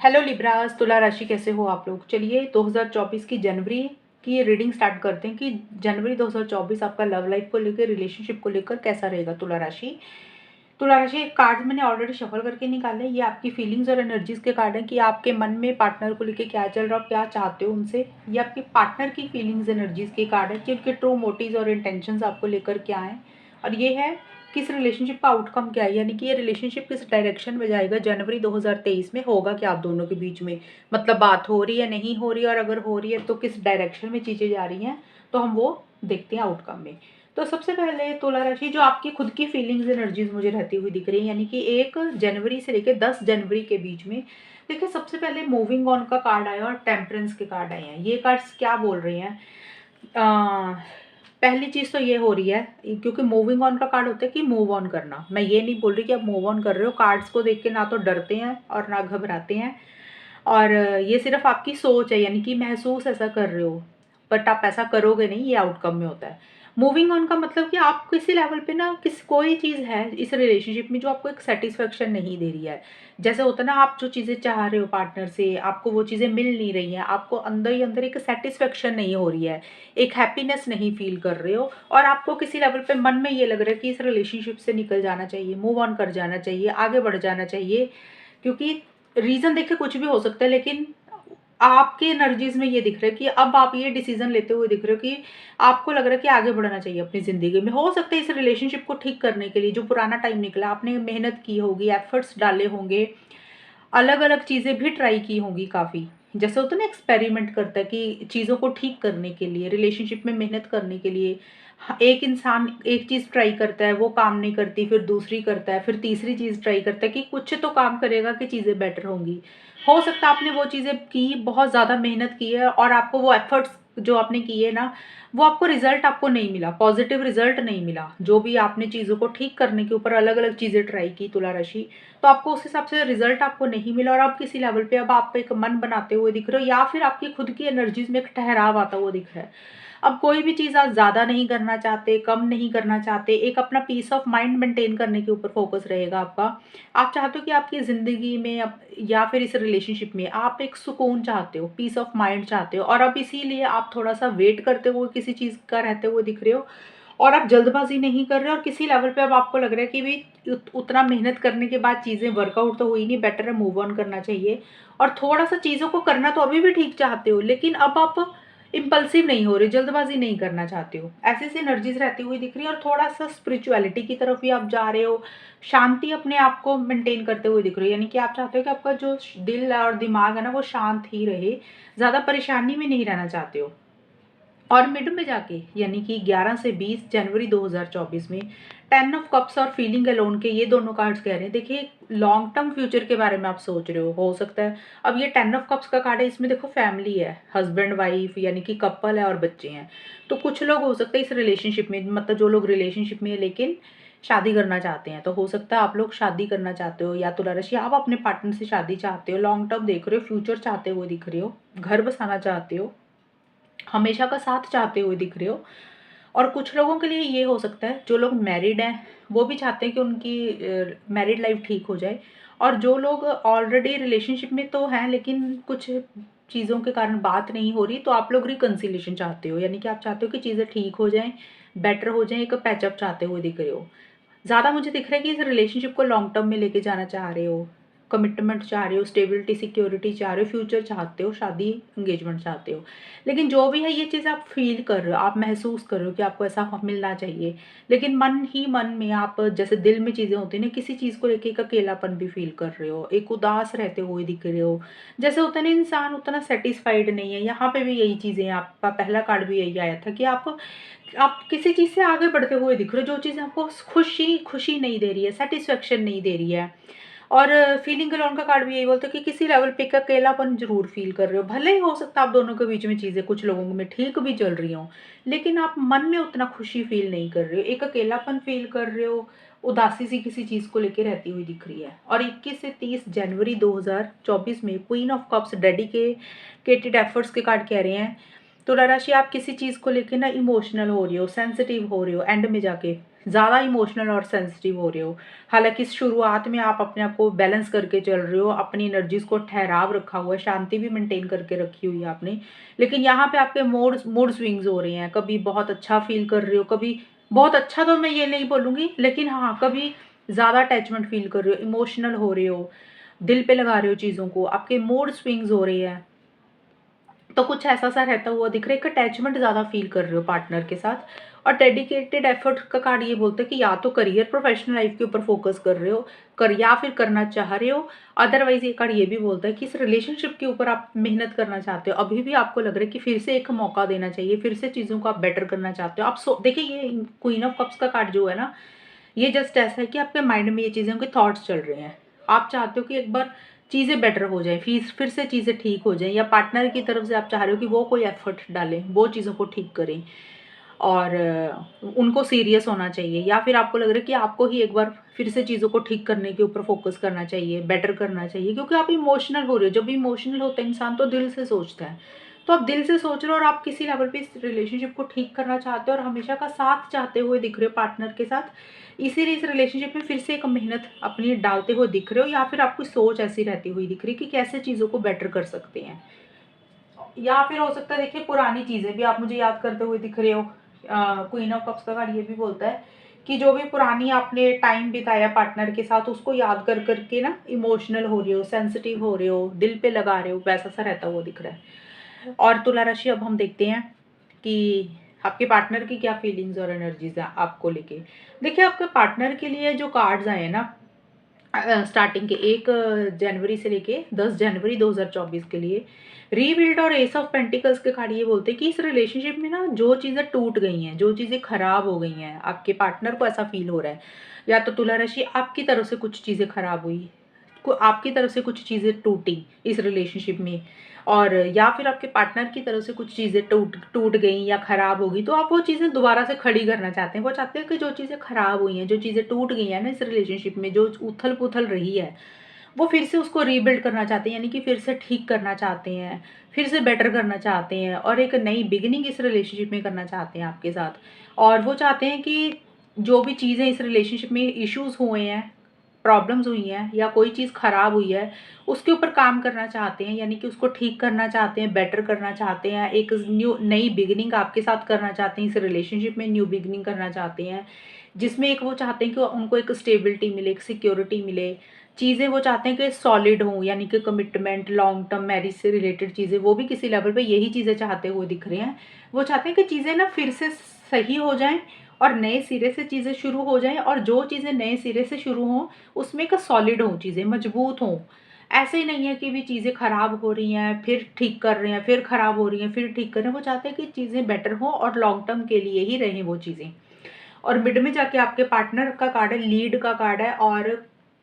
Hello Libras, तुला राशि कैसे हो आप लोग। चलिए 2024 की जनवरी की रीडिंग स्टार्ट करते हैं कि जनवरी 2024 आपका लव लाइफ को लेकर, रिलेशनशिप को लेकर कैसा रहेगा। तुला राशि कार्ड मैंने ऑलरेडी शफल करके निकाले। ये आपकी फीलिंग्स और एनर्जीज के कार्ड हैं कि आपके मन में पार्टनर को लेकर क्या चल रहा है, क्या चाहते हो उनसे। ये आपके पार्टनर की फीलिंग्स एनर्जीज के कार्ड है कि उनके ट्रू मोटिव्स और इंटेंशंस आपको लेकर क्या हैं। और ये है किस रिलेशनशिप का आउटकम क्या है, यानी कि ये रिलेशनशिप किस डायरेक्शन में जाएगा। जनवरी 2023 में होगा क्या आप दोनों के बीच में, मतलब बात हो रही है, नहीं हो रही है, और अगर हो रही है तो किस डायरेक्शन में चीज़ें जा रही हैं, तो हम वो देखते हैं आउटकम में। तो सबसे पहले तुला राशि, जो आपकी खुद की फीलिंग्स एनर्जीज मुझे रहती हुई दिख रही है, यानी कि 1 जनवरी से लेकर 10 जनवरी के बीच में। देखिए, सबसे पहले मूविंग ऑन का कार्ड आया और टेम्परेंस के कार्ड आए हैं। ये कार्ड्स क्या बोल रहे हैं? पहली चीज़ तो ये हो रही है, क्योंकि मूविंग ऑन का कार्ड होता है कि मूव ऑन करना। मैं ये नहीं बोल रही कि आप मूव ऑन कर रहे हो। कार्ड्स को देख के ना तो डरते हैं और ना घबराते हैं, और ये सिर्फ आपकी सोच है, यानी कि महसूस ऐसा कर रहे हो, बट आप ऐसा करोगे नहीं, ये आउटकम में होता है। मूविंग ऑन का मतलब कि आप किसी लेवल पे ना, कोई चीज़ है इस रिलेशनशिप में जो आपको एक सेटिस्फेक्शन नहीं दे रही है। जैसे होता है ना, आप जो चीज़ें चाह रहे हो पार्टनर से, आपको वो चीज़ें मिल नहीं रही हैं, आपको अंदर ही अंदर एक सेटिस्फेक्शन नहीं हो रही है, एक हैप्पीनेस नहीं फील कर रहे हो, और आपको किसी लेवल पे मन में ये लग रहा है कि इस रिलेशनशिप से निकल जाना चाहिए, मूव ऑन कर जाना चाहिए, आगे बढ़ जाना चाहिए। क्योंकि रीज़न देखिए कुछ भी हो सकता है, लेकिन आपके एनर्जीज में ये दिख रहा है कि अब आप ये डिसीजन लेते हुए दिख रहे हो कि आपको लग रहा है कि आगे बढ़ना चाहिए अपनी ज़िंदगी में। हो सकता है इस रिलेशनशिप को ठीक करने के लिए जो पुराना टाइम निकला, आपने मेहनत की होगी, एफर्ट्स डाले होंगे, अलग अलग चीज़ें भी ट्राई की होंगी काफ़ी। जैसे होता है ना, एक्सपेरिमेंट करता है कि चीज़ों को ठीक करने के लिए, रिलेशनशिप में मेहनत करने के लिए। एक इंसान एक चीज़ ट्राई करता है, वो काम नहीं करती, फिर दूसरी करता है, फिर तीसरी चीज़ ट्राई करता है कि कुछ तो काम करेगा कि चीज़ें बेटर होंगी। हो सकता है आपने वो चीज़ें की, बहुत ज़्यादा मेहनत की है, और आपको वो एफर्ट्स जो आपने किए ना, वो आपको रिजल्ट आपको नहीं मिला, पॉजिटिव रिजल्ट नहीं मिला। जो भी आपने चीज़ों को ठीक करने के ऊपर अलग अलग चीज़ें ट्राई की तुला राशि, तो आपको उस हिसाब से रिजल्ट आपको नहीं मिला, और आप किसी लेवल पे अब आप एक मन बनाते हुए दिख रहे हो, या फिर आपकी खुद की एनर्जीज में एक ठहराव आता हुआ दिख रहा है। अब कोई भी चीज़ आप ज़्यादा नहीं करना चाहते, कम नहीं करना चाहते, एक अपना पीस ऑफ माइंड मेंटेन करने के ऊपर फोकस रहेगा आपका। आप चाहते हो कि आपकी ज़िंदगी में या फिर इस रिलेशनशिप में आप एक सुकून चाहते हो, पीस ऑफ माइंड चाहते हो, और अब इसीलिए आप थोड़ा सा वेट करते हुए किसी चीज़ का रहते हुए दिख रहे हो, और आप जल्दबाजी नहीं कर रहे हो, और किसी लेवल पे अब आपको लग रहा है कि भी उतना मेहनत करने के बाद चीज़ें वर्कआउट तो हुई नहीं, बेटर है मूव ऑन करना चाहिए। और थोड़ा सा चीज़ों को करना तो अभी भी ठीक चाहते हो, लेकिन अब आप इम्पल्सिव नहीं हो रहे, जल्दबाजी नहीं करना चाहते हो। ऐसी सी एनर्जीज रहती हुई दिख रही है, और थोड़ा सा स्पिरिचुअलिटी की तरफ भी आप जा रहे हो, शांति अपने आप को मेंटेन करते हुए दिख रहे हो, यानी कि आप चाहते हो कि आपका जो दिल और दिमाग है ना, वो शांत ही रहे, ज़्यादा परेशानी में नहीं रहना चाहते हो। और मिड में जाके, यानी कि 11 से 20 जनवरी 2024 में 10 ऑफ कप्स और फीलिंग अलोन के ये दोनों कार्ड्स कह रहे हैं। देखिए, लॉन्ग टर्म फ्यूचर के बारे में आप सोच रहे हो सकता है। अब ये 10 ऑफ कप्स का कार्ड है, इसमें देखो फैमिली है, हस्बैंड वाइफ यानी कि कपल है, और बच्चे हैं। तो कुछ लोग हो सकता है इस रिलेशनशिप में, मतलब जो लोग रिलेशनशिप में है लेकिन शादी करना चाहते हैं, तो हो सकता है आप लोग शादी करना चाहते हो, या तुला राशि आप अपने पार्टनर से शादी चाहते हो, लॉन्ग टर्म देख रहे हो, फ्यूचर चाहते हुए दिख रहे हो, घर बसाना चाहते हो, हमेशा का साथ चाहते हुए दिख रहे हो। और कुछ लोगों के लिए ये हो सकता है, जो लोग मैरिड हैं वो भी चाहते हैं कि उनकी मैरिड लाइफ ठीक हो जाए, और जो लोग ऑलरेडी रिलेशनशिप में तो हैं लेकिन कुछ चीज़ों के कारण बात नहीं हो रही, तो आप लोग रिकन्सिलेशन चाहते हो, यानी कि आप चाहते हो कि चीज़ें ठीक हो जाएं, बेटर हो जाएं, एक पैचअप चाहते हुए दिख रहे हो। ज़्यादा मुझे दिख रहा है कि इस रिलेशनशिप को लॉन्ग टर्म में लेके जाना चाह रहे हो, कमिटमेंट चाह रहे हो, स्टेबिलिटी सिक्योरिटी चाह रहे हो, फ्यूचर चाहते हो, शादी एंगेजमेंट चाहते हो। लेकिन जो भी है, ये चीज़ आप फील कर रहे हो, आप महसूस कर रहे हो कि आपको ऐसा मिलना चाहिए, लेकिन मन ही मन में आप, जैसे दिल में चीज़ें होती हैं ना, किसी चीज़ को लेके एक अकेलापन भी फील कर रहे हो, एक उदास रहते हुए दिख रहे हो। जैसे होता है ना, इंसान उतना सेटिस्फाइड नहीं है। यहाँ पे भी यही चीज़ें हैं, आपका पहला कार्ड भी यही आया था कि आप किसी चीज़ से आगे बढ़ते हुए दिख रहे हो, जो चीज़ आपको खुशी खुशी नहीं दे रही है, सेटिस्फेक्शन नहीं दे रही है। और फीलिंग अलोन का कार्ड भी यही बोलता है कि किसी लेवल पे एक अकेलापन ज़रूर फ़ील कर रहे हो। भले ही हो सकता है आप दोनों के बीच में चीज़ें कुछ लोगों में ठीक भी चल रही हों, लेकिन आप मन में उतना खुशी फ़ील नहीं कर रहे हो, एक अकेलापन फ़ील कर रहे हो, उदासी सी किसी चीज़ को लेके रहती हुई दिख रही है। और 21 से 30 जनवरी 2024 में queen of cups dedicated efforts के कार्ड कह रहे हैं तुला राशि, आप किसी चीज़ को लेके ना इमोशनल हो रही हो, सेंसिटिव हो रही हो, एंड में जाके ज़्यादा इमोशनल और सेंसिटिव हो रहे हो। हालाँकि शुरुआत में आप अपने आप को बैलेंस करके चल रहे हो, अपनी एनर्जीज़ को ठहराव रखा हुआ है, शांति भी मेंटेन करके रखी हुई है आपने। लेकिन यहाँ पे आपके मूड मूड स्विंग्स हो रहे हैं, कभी बहुत अच्छा फ़ील कर रहे हो, कभी बहुत अच्छा तो मैं ये नहीं बोलूँगी, लेकिन हाँ, कभी ज़्यादा अटैचमेंट फ़ील कर रहे हो, इमोशनल हो रहे हो, दिल पे लगा रहे हो चीज़ों को, आपके मूड स्विंग्स हो रही है। तो कुछ ऐसा-सा रहता हुआ दिख रहा है, एक अटैचमेंट ज़्यादा फ़ील कर रहे हो पार्टनर के साथ। और डेडिकेटेड एफर्ट का कार्ड ये बोलता है कि या तो करियर प्रोफेशनल लाइफ के ऊपर फोकस कर रहे हो, कर या फिर करना चाह रहे हो। अदरवाइज़ ये कार्ड ये भी बोलता है कि इस रिलेशनशिप के ऊपर आप मेहनत करना चाहते हो। अभी भी आपको लग रहा है कि फिर से एक मौका देना चाहिए, फिर से चीज़ों को आप बेटर करना चाहते हो। आप देखिए, ये क्वीन ऑफ कप्स का कार्ड जो है ना, ये जस्ट ऐसा है कि आपके माइंड में ये चीज़ें, उनके थॉट्स चल रहे हैं। आप चाहते हो कि एक बार चीज़ें बेटर हो जाएँ, फिर से चीज़ें ठीक हो जाएँ, या पार्टनर की तरफ से आप चाह रहे हो कि वो कोई एफर्ट डालें, वो चीज़ों को ठीक करें, और उनको सीरियस होना चाहिए, या फिर आपको लग रहा है कि आपको ही एक बार फिर से चीज़ों को ठीक करने के ऊपर फोकस करना चाहिए, बेटर करना चाहिए, क्योंकि आप इमोशनल हो रहे हो। जब इमोशनल होता है इंसान तो दिल से सोचता है। तो आप दिल से सोच रहे हो और आप किसी लेवल पे इस रिलेशनशिप को ठीक करना चाहते हो और हमेशा का साथ चाहते हुए दिख रहे हो पार्टनर के साथ। इसीलिए इस रिलेशनशिप में फिर से एक मेहनत अपनी डालते हुए दिख रहे हो, या फिर आपकी सोच ऐसी रहती हुई दिख रही है कि कैसे चीज़ों को बेटर कर सकते हैं। या फिर हो सकता है, देखिए, पुरानी चीज़ें भी आप मुझे याद करते हुए दिख रहे हो। क्वीन ऑफ कप्स का कार्ड ये भी बोलता है कि जो भी पुरानी आपने टाइम बिताया पार्टनर के साथ, उसको याद कर करके ना इमोशनल हो रहे हो, सेंसिटिव हो रहे हो, दिल पे लगा रहे हो, वैसा सा रहता हुआ दिख रहा है। और तुला राशि, अब हम देखते हैं कि आपके पार्टनर की क्या फीलिंग्स और एनर्जीज हैं आपको लेके। देखिए, आपके पार्टनर के लिए जो कार्ड्स आए हैं ना, स्टार्टिंग के 1 जनवरी से लेके 10 जनवरी 2024 के लिए, रीबिल्ड और एस ऑफ पेंटिकल्स के कार्ड ये बोलते हैं कि इस रिलेशनशिप में ना जो चीज़ें टूट गई हैं, जो चीज़ें खराब हो गई हैं, आपके पार्टनर को ऐसा फील हो रहा है, या तो तुला राशि आपकी तरफ से कुछ चीज़ें खराब हुई, आपकी तरफ से कुछ चीज़ें टूटी इस रिलेशनशिप में, और या फिर आपके पार्टनर की तरफ से कुछ चीज़ें टूट टूट गई या खराब हो गई, तो आप वो चीज़ें दोबारा से खड़ी करना चाहते हैं। वो चाहते हैं कि जो चीज़ें खराब हुई हैं, जो चीज़ें टूट गई हैं ना इस रिलेशनशिप में, जो उथल पुथल रही है, वो फिर से उसको रीबिल्ड करना चाहते हैं, यानी कि फिर से ठीक करना चाहते हैं, फिर से बेटर करना चाहते हैं, और एक नई बिगिनिंग इस रिलेशनशिप में करना चाहते हैं आपके साथ। और वो चाहते हैं कि जो भी चीज़ें इस रिलेशनशिप में इश्यूज हुए हैं, प्रॉब्लम्स हुई हैं, या कोई चीज़ खराब हुई है, उसके ऊपर काम करना चाहते हैं, यानी कि उसको ठीक करना चाहते हैं, बेटर करना चाहते हैं, एक नई बिगिनिंग आपके साथ करना चाहते हैं, इस रिलेशनशिप में न्यू बिगिनिंग करना चाहते हैं, जिसमें एक वो चाहते हैं कि उनको एक स्टेबिलिटी मिले, एक सिक्योरिटी मिले। चीज़ें वो चाहते हैं कि सॉलिड हों, यानी कि कमिटमेंट, लॉन्ग टर्म मैरिज से रिलेटेड चीज़ें, वो भी किसी लेवल पे यही चीज़ें चाहते हुए दिख रहे हैं। वो चाहते हैं कि चीज़ें ना फिर से सही हो जाएँ, और नए सिरे से चीज़ें शुरू हो जाएँ, और जो चीज़ें नए सिरे से शुरू हों, उसमें एक सॉलिड हों, चीज़ें मजबूत हों। ऐसे ही नहीं है कि भी चीज़ें खराब हो रही हैं, फिर ठीक कर रहे हैं, फिर खराब हो रही हैं, फिर ठीक कर रहे हैं। वो चाहते हैं कि चीज़ें बेटर हों और लॉन्ग टर्म के लिए ही रहें वो चीज़ें। और मिड में जाके आपके पार्टनर का कार्ड है, लीड का कार्ड है, और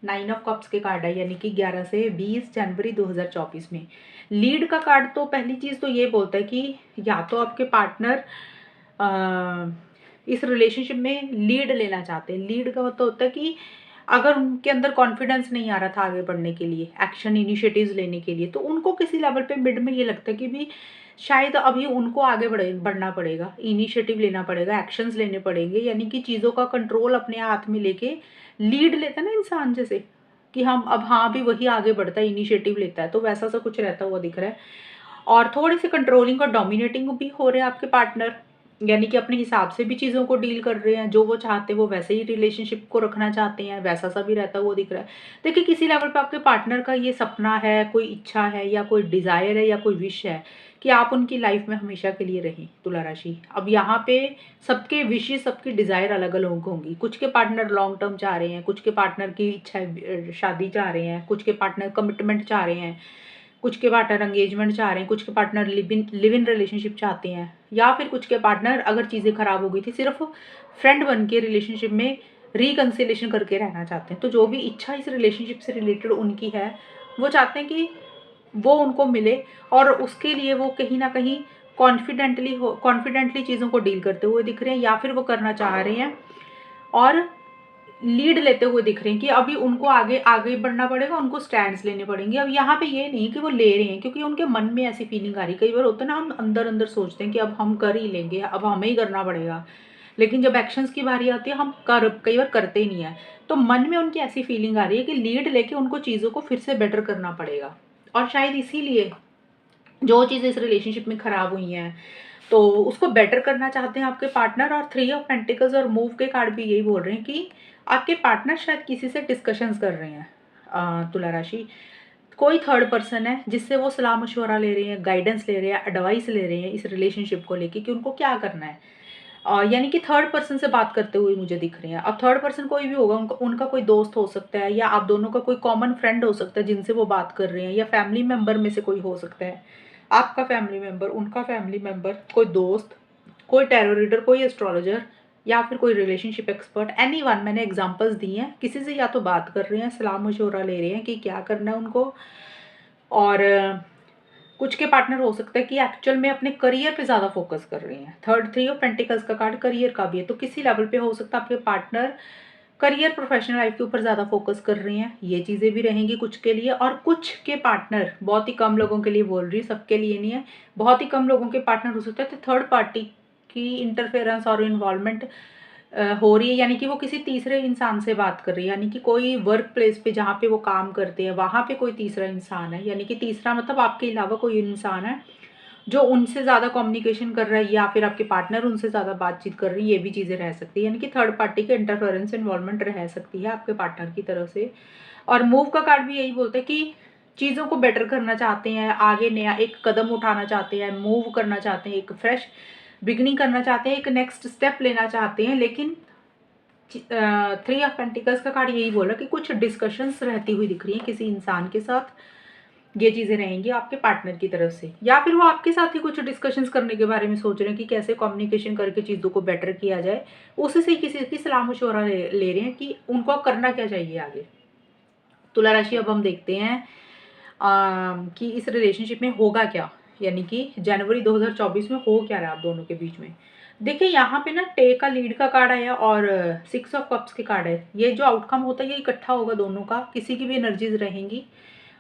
9 ऑफ कप्स के कार्ड है, यानी कि 11 से 20 जनवरी 2024 में। लीड का कार्ड तो पहली चीज़ तो ये बोलता है कि या तो आपके पार्टनर इस रिलेशनशिप में लीड लेना चाहते हैं। लीड का मतलब होता है कि अगर उनके अंदर कॉन्फिडेंस नहीं आ रहा था आगे बढ़ने के लिए, एक्शन इनिशिएटिव्स लेने के लिए, तो उनको किसी लेवल पे मिड में ये लगता है कि भी शायद अभी उनको आगे बढ़ना पड़ेगा, इनिशिएटिव लेना पड़ेगा, एक्शंस लेने पड़ेंगे, यानी कि चीज़ों का कंट्रोल अपने हाथ में लेके लीड लेता है ना इंसान, जैसे कि हम अब हाँ भी वही आगे बढ़ता है, इनिशिएटिव लेता है, तो वैसा सा कुछ रहता हुआ दिख रहा है। और थोड़ी सी कंट्रोलिंग और डोमिनेटिंग भी हो रहे हैं आपके पार्टनर, यानी कि अपने हिसाब से भी चीज़ों को डील कर रहे हैं, जो वो चाहते हैं वो वैसे ही रिलेशनशिप को रखना चाहते हैं, वैसा सा भी रहता हुआ दिख रहा है। देखिए, किसी लेवल पे आपके पार्टनर का ये सपना है, कोई इच्छा है, या कोई डिज़ायर है, या कोई विश है कि आप उनकी लाइफ में हमेशा के लिए रहें, तुला राशि। अब यहाँ पे सबके विशेस, सबकी डिज़ायर अलग अलग होंगी। कुछ के पार्टनर लॉन्ग टर्म चाह रहे हैं, कुछ के पार्टनर की इच्छा शादी चाह रहे हैं, कुछ के पार्टनर कमिटमेंट चाह रहे हैं, कुछ के पार्टनर एंगेजमेंट चाह रहे हैं, कुछ के पार्टनर लिव इन रिलेशनशिप चाहते हैं, या फिर कुछ के पार्टनर, अगर चीज़ें खराब हो गई थी, सिर्फ फ्रेंड बन के रिलेशनशिप में रिकन्सिलेशन करके रहना चाहते हैं। तो जो भी इच्छा इस रिलेशनशिप से रिलेटेड उनकी है, वो चाहते हैं कि वो उनको मिले, और उसके लिए वो कहीं ना कहीं कॉन्फिडेंटली चीज़ों को डील करते हुए दिख रहे हैं, या फिर वो करना चाह रहे हैं। और लीड लेते हुए दिख रहे हैं कि अभी उनको आगे आगे बढ़ना पड़ेगा, उनको स्टैंड्स लेने पड़ेंगे। अब यहाँ पे ये नहीं कि वो ले रहे हैं, क्योंकि उनके मन में ऐसी फीलिंग आ रही है। कई बार होता है ना, हम अंदर अंदर सोचते हैं कि अब हम कर ही लेंगे, अब हमें ही करना पड़ेगा, लेकिन जब एक्शंस की बारी आती है हम कई बार करते ही नहीं है। तो मन में उनकी ऐसी फीलिंग आ रही है कि लीड लेके उनको चीज़ों को फिर से बेटर करना पड़ेगा, और शायद इसीलिए जो चीज़ें इस रिलेशनशिप में ख़राब हुई हैं तो उसको बेटर करना चाहते हैं आपके पार्टनर। और 3 ऑफ पेंटिकल्स और मूव के कार्ड भी यही बोल रहे हैं कि आपके पार्टनर शायद किसी से डिस्कशंस कर रहे हैं। तुला राशि, कोई थर्ड पर्सन है जिससे वो सलाह मशवरा ले रहे हैं, गाइडेंस ले रहे हैं, एडवाइस ले रहे हैं इस रिलेशनशिप को लेके कि उनको क्या करना है। यानी कि थर्ड पर्सन से बात करते हुए मुझे दिख रहे हैं। अब थर्ड पर्सन कोई भी होगा, उनका कोई दोस्त हो सकता है, या आप दोनों का कोई कॉमन फ्रेंड हो सकता है जिनसे वो बात कर रहे हैं, या फैमिली मेम्बर में से कोई हो सकता है, आपका फैमिली मेम्बर, उनका फैमिली मेम्बर, कोई दोस्त, कोई टैरो रीडर, कोई एस्ट्रोलॉजर, या फिर कोई रिलेशनशिप एक्सपर्ट, एनीवन। मैंने एग्जांपल्स दी हैं। किसी से या तो बात कर रहे हैं, सलाह मशवरा ले रहे हैं कि क्या करना है उनको। और कुछ के पार्टनर हो सकता है कि एक्चुअल में अपने करियर पे ज़्यादा फोकस कर रहे हैं। 3 ऑफ पेंटिकल्स का कार्ड करियर का भी है, तो किसी लेवल पे हो सकता है आपके पार्टनर करियर, प्रोफेशनल लाइफ के ऊपर ज़्यादा फोकस कर रहे हैं। ये चीज़ें भी रहेंगी कुछ के लिए। और कुछ के पार्टनर, बहुत ही कम लोगों के लिए बोल रही, सबके लिए नहीं है, बहुत ही कम लोगों के पार्टनर हो सकते हैं तो थर्ड पार्टी की इंटरफेरेंस और इन्वॉल्वमेंट हो रही है, यानी कि वो किसी तीसरे इंसान से बात कर रही है। यानी कि कोई वर्क प्लेस पे जहाँ पे वो काम करते हैं वहाँ पे कोई तीसरा इंसान है, यानी कि तीसरा मतलब आपके अलावा कोई इंसान है जो उनसे ज़्यादा कम्युनिकेशन कर रहा है, या फिर आपके पार्टनर उनसे ज़्यादा बातचीत कर रही है। ये भी चीज़ें रह सकती है, यानी कि थर्ड पार्टी के इंटरफेरेंस इन्वॉल्वमेंट रह सकती है आपके पार्टनर की तरफ से। और मूव का कार्ड भी यही बोलता है कि चीज़ों को बेटर करना चाहते हैं, आगे नया एक कदम उठाना चाहते हैं, मूव करना चाहते हैं, एक फ्रेश बिगनिंग करना चाहते हैं, एक नेक्स्ट स्टेप लेना चाहते हैं। लेकिन 3 ऑफ पेंटिकल्स का कार्ड यही बोला कि कुछ डिस्कशंस रहती हुई दिख रही हैं किसी इंसान के साथ। ये चीज़ें रहेंगी आपके पार्टनर की तरफ से, या फिर वो आपके साथ ही कुछ डिस्कशंस करने के बारे में सोच रहे हैं कि कैसे कम्युनिकेशन करके चीज़ों को बेटर किया जाए। उसी से ही किसी की सलाह मशवरा ले रहे हैं कि उनको करना क्या चाहिए आगे। तुला राशि, अब हम देखते हैं कि इस रिलेशनशिप में होगा क्या, यानी कि जनवरी 2024 में हो क्या रहा है आप दोनों के बीच में। देखिए यहाँ पे ना टे का लीड का कार्ड आया और 6 ऑफ कप्स के कार्ड है। ये जो आउटकम होता है ये इकट्ठा होगा दोनों का, किसी की भी एनर्जीज रहेंगी,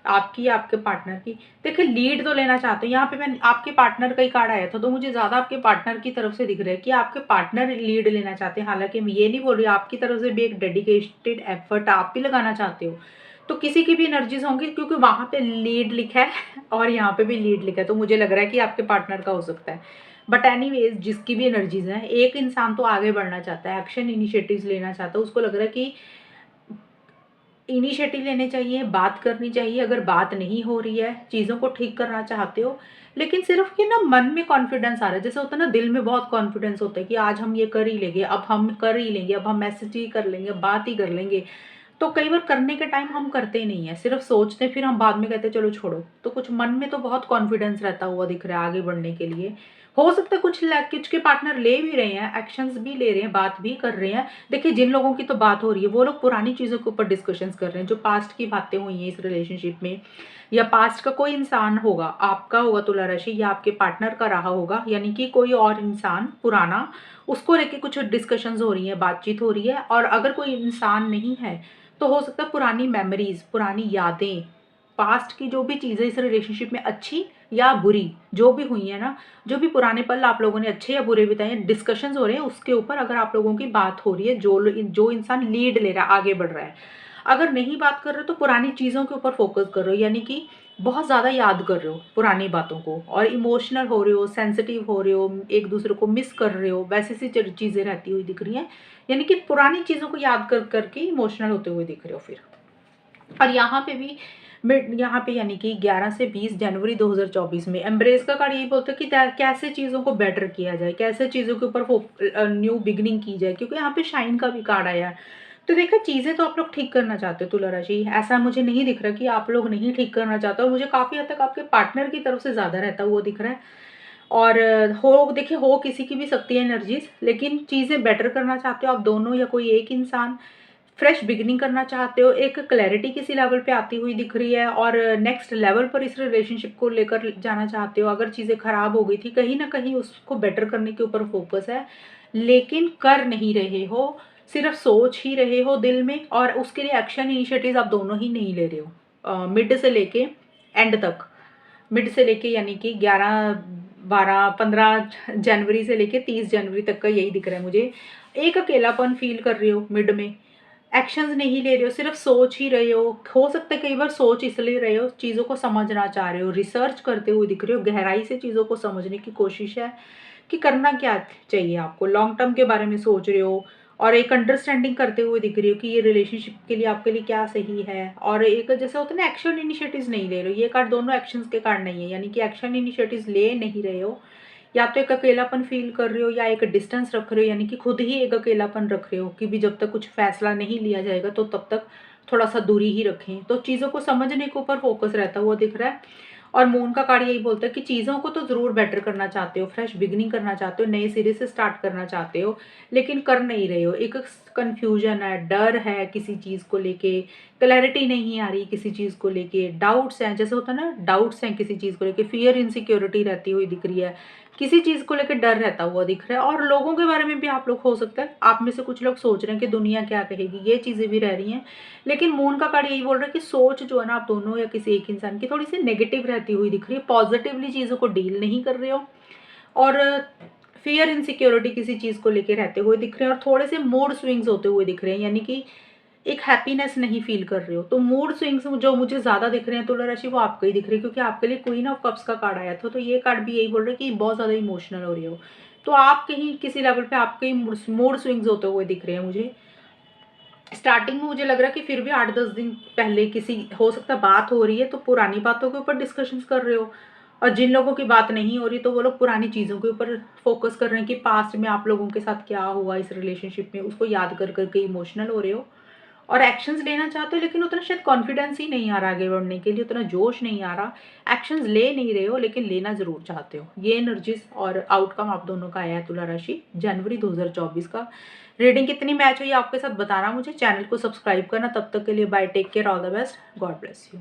आपकी या आपके पार्टनर की। देखिए लीड तो लेना चाहते हैं, यहाँ पे मैं आपके पार्टनर का ही कार्ड आया था तो मुझे ज़्यादा आपके पार्टनर की तरफ से दिख रहा है कि आपके पार्टनर लीड लेना चाहते हैं। हालांकि मैं ये नहीं बोल रही, आपकी तरफ से भी एक डेडिकेटेड एफर्ट आप भी लगाना चाहते हो, तो किसी की भी एनर्जीज होंगी, क्योंकि वहाँ पे लीड लिखा है और यहाँ पे भी लीड लिखा है, तो मुझे लग रहा है कि आपके पार्टनर का हो सकता है। बट एनीवेज, जिसकी भी एनर्जीज हैं, एक इंसान तो आगे बढ़ना चाहता है, एक्शन इनिशिएटिव्स लेना चाहता है, उसको लग रहा है कि इनिशिएटिव लेने चाहिए, बात करनी चाहिए। अगर बात नहीं हो रही है, चीज़ों को ठीक करना चाहते हो, लेकिन सिर्फ कि ना मन में कॉन्फिडेंस आ रहा है, जैसे होता है ना दिल में बहुत कॉन्फिडेंस होता है कि आज हम ये कर ही लेंगे, अब हम कर ही लेंगे, अब हम मैसेज ही कर लेंगे, बात ही कर लेंगे। तो कई बार करने के टाइम हम करते ही नहीं है, सिर्फ सोचते, फिर हम बाद में कहते हैं चलो छोड़ो। तो कुछ मन में तो बहुत कॉन्फिडेंस रहता हुआ दिख रहा है आगे बढ़ने के लिए। हो सकता है कुछ के पार्टनर ले भी रहे हैं, एक्शंस भी ले रहे हैं, बात भी कर रहे हैं। देखिए जिन लोगों की तो बात हो रही है वो लोग पुरानी चीज़ों के ऊपर डिस्कशंस कर रहे हैं, जो पास्ट की बातें हुई हैं इस रिलेशनशिप में, या पास्ट का कोई इंसान होगा, आपका होगा तुला राशि, या आपके पार्टनर का रहा होगा, यानी कि कोई और इंसान पुराना, उसको लेके कुछ डिस्कशंस हो रही है, बातचीत हो रही है। और अगर कोई इंसान नहीं है तो हो सकता है पुरानी मेमोरीज, पुरानी यादें, पास्ट की जो भी चीज़ें इस रिलेशनशिप में अच्छी या बुरी जो भी हुई है ना, जो भी पुराने पल आप लोगों ने अच्छे या बुरे बिताए हैं, डिस्कशंस हो रहे हैं उसके ऊपर। अगर आप लोगों की बात हो रही है, जो इंसान लीड ले रहा है, आगे बढ़ रहा है। अगर नहीं बात कर रहे हो तो पुरानी चीज़ों के ऊपर फोकस कर रहे हो, यानी कि बहुत ज़्यादा याद कर रहे हो पुरानी बातों को, और इमोशनल हो रहे हो, सेंसिटिव हो रहे हो, एक दूसरे को मिस कर रहे हो, वैसी सी चीज़ें रहती हुई दिख रही हैं। यानी कि पुरानी चीज़ों को याद कर करके इमोशनल होते हुए दिख रहे हो फिर। और यहाँ पे भी यहाँ पे यानी कि 11 से 20 जनवरी 2024 में एम्ब्रेस का कार्ड यही बोलता है कि कैसे चीज़ों को बेटर किया जाए, कैसे चीज़ों के ऊपर न्यू बिगनिंग की जाए, क्योंकि यहाँ पे शाइन का भी कार्ड आया है। तो देखो चीज़ें तो आप लोग ठीक करना चाहते हो तुला राशि, ऐसा मुझे नहीं दिख रहा कि आप लोग नहीं ठीक करना चाहते, और मुझे काफ़ी हद तक आपके पार्टनर की तरफ से ज़्यादा रहता हुआ दिख रहा है। और हो देखिए, हो किसी की भी सकती है एनर्जीज, लेकिन चीज़ें बेटर करना चाहते हो आप दोनों, या कोई एक इंसान फ्रेश बिगिनिंग करना चाहते हो, एक क्लैरिटी किसी लेवल पे आती हुई दिख रही है, और नेक्स्ट लेवल पर इस रिलेशनशिप को लेकर जाना चाहते हो। अगर चीज़ें खराब हो गई थी, कहीं ना कहीं उसको बेटर करने के ऊपर फोकस है, लेकिन कर नहीं रहे हो, सिर्फ सोच ही रहे हो दिल में और उसके लिए एक्शन इनिशिएटिव्स आप दोनों ही नहीं ले रहे हो। मिड से लेके एंड तक, मिड से लेके यानी कि 11, 12, 15 जनवरी से लेके 30 जनवरी तक का यही दिख रहा है मुझे। एक अकेलापन फील कर रहे हो मिड में, एक्शंस नहीं ले रहे हो, सिर्फ सोच ही रहे हो सकता है कई बार सोच इसलिए रहे हो, चीज़ों को समझना चाह रहे हो, रिसर्च करते हुए दिख रहे हो, गहराई से चीज़ों को समझने की कोशिश है कि करना क्या चाहिए आपको, लॉन्ग टर्म के बारे में सोच रहे हो और एक अंडरस्टैंडिंग करते हुए दिख रही हो कि ये रिलेशनशिप के लिए आपके लिए क्या सही है। और एक जैसे होता है ना, एक्शन इनिशिएटिव्स नहीं ले रहे हो, ये कार्ड दोनों एक्शंस के कार्ड नहीं है, यानी कि एक्शन इनिशिएटिव्स ले नहीं रहे हो। या तो एक अकेलापन फील कर रहे हो या एक डिस्टेंस रख रहे हो, यानी कि खुद ही एक अकेलापन रख रहे हो कि भी जब तक कुछ फैसला नहीं लिया जाएगा तो तब तक थोड़ा सा दूरी ही रखें। तो चीज़ों को समझने के ऊपर फोकस रहता हुआ दिख रहा है। और मून का कार्ड यही बोलता है कि चीज़ों को तो ज़रूर बेटर करना चाहते हो, फ्रेश बिगिनिंग करना चाहते हो, नए सिरे से स्टार्ट करना चाहते हो, लेकिन कर नहीं रहे हो। एक कन्फ्यूजन है, डर है किसी चीज़ को लेके, क्लैरिटी नहीं आ रही किसी चीज़ को लेके, डाउट्स हैं, जैसे होता है ना, डाउट्स हैं किसी चीज़ को लेके, फियर इनसिक्योरिटी रहती हुई दिख रही है, किसी चीज़ को लेकर डर रहता हुआ दिख रहा है। और लोगों के बारे में भी आप लोग, हो सकता है आप में से कुछ लोग सोच रहे हैं कि दुनिया क्या कहेगी, ये चीज़ें भी रह रही हैं। लेकिन मून का कार्ड यही बोल रहा है कि सोच जो है ना, आप दोनों या किसी एक इंसान की थोड़ी सी नेगेटिव रहती हुई दिख रही है, पॉजिटिवली चीज़ों को डील नहीं कर रहे हो और फियर इनसिक्योरिटी किसी चीज़ को लेके रहते हुए दिख रहे हैं और थोड़े से मूड स्विंग्स होते हुए दिख रहे हैं, यानी कि एक हैप्पीनेस नहीं फील कर रहे हो। तो मूड स्विंग्स जो मुझे ज़्यादा दिख रहे हैं तुला राशि, वो आपको ही दिख रहे हैं, क्योंकि आपके लिए क्वीन ऑफ कप्स का कार्ड आया था। तो ये कार्ड भी यही बोल रहा है कि बहुत ज़्यादा इमोशनल हो रही हो, तो आप कहीं किसी लेवल पे आपके ही मूड स्विंग्स होते हुए दिख रहे हैं मुझे। स्टार्टिंग में मुझे लग रहा है कि फिर भी 8-10 दिन पहले किसी, हो सकता है बात हो रही है तो पुरानी बातों के ऊपर डिस्कशंस कर रहे हो, और जिन लोगों की बात नहीं हो रही तो वो लोग पुरानी चीज़ों के ऊपर फोकस कर रहे हैं कि पास्ट में आप लोगों के साथ क्या हुआ इस रिलेशनशिप में, उसको याद कर करके इमोशनल हो रहे हो और एक्शंस लेना चाहते हो, लेकिन उतना शायद कॉन्फिडेंस ही नहीं आ रहा आगे बढ़ने के लिए, उतना जोश नहीं आ रहा, एक्शंस ले नहीं रहे हो लेकिन लेना ज़रूर चाहते हो। ये एनर्जीज और आउटकम आप दोनों का आया है तुला राशि जनवरी 2024 का। रीडिंग कितनी मैच हुई आपके साथ बताना मुझे, चैनल को सब्सक्राइब करना। तब तक के लिए bye, take care, all the best, God bless you.